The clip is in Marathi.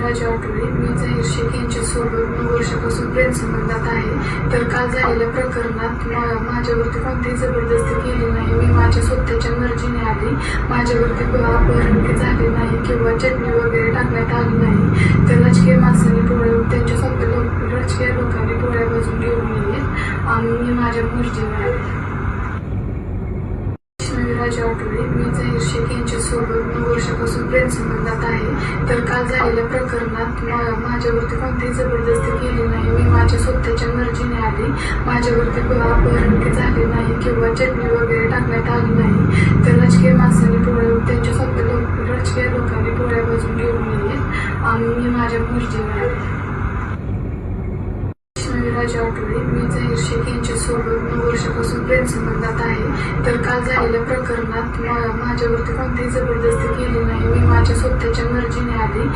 राजा आठवले. मी जाहीर शेख यांच्यासोबत 9 वर्षापासून प्रेमसंबंधात आहे. तर काल झालेल्या प्रकरणात माझ्यावरती कोणतीही जबरदस्ती केली नाही. मी माझ्या स्वतःच्या मर्जीने आली. माझ्यावरती अपहरण झाले नाही किंवा चटणी वगैरे टाकण्यात आली नाही. तर राजकीय माणसांनी पोळ्या त्यांच्या स्वतः राजकीय लोकांनी पोळ्या बाजून घेऊन गेले आणि मी माझ्या मर्जीने आले. राजा आठवले. मी जाहीर शेख यांच्यासोबत 9 वर्षापासून प्रेमसंबंधात आहे. तर काल झालेल्या प्रकरणात माझ्यावरती कोणतीही जबरदस्ती केली नाही. मी माझ्या स्वतःच्या मर्जीने आली. माझ्यावरती अपहरण झाले नाही किंवा चटणी वगैरे टाकण्यात आली नाही. तर राजकीय माणसांनी पोळ्या त्यांच्या स्वतः राजकीय लोकांनी पोळ्या बाजून घेऊन गेले आणि मी माझ्या मर्जीने आले. राजा आठवले. मी जाहीर शेख यांच्यासोबत 9 वर्षापासून प्रेमसंबंधात आहे. तर काल झालेल्या प्रकरणात माझ्यावरती कोणतीही जबरदस्ती केली नाही. मी माझ्या स्वतःच्या मर्जीने आली.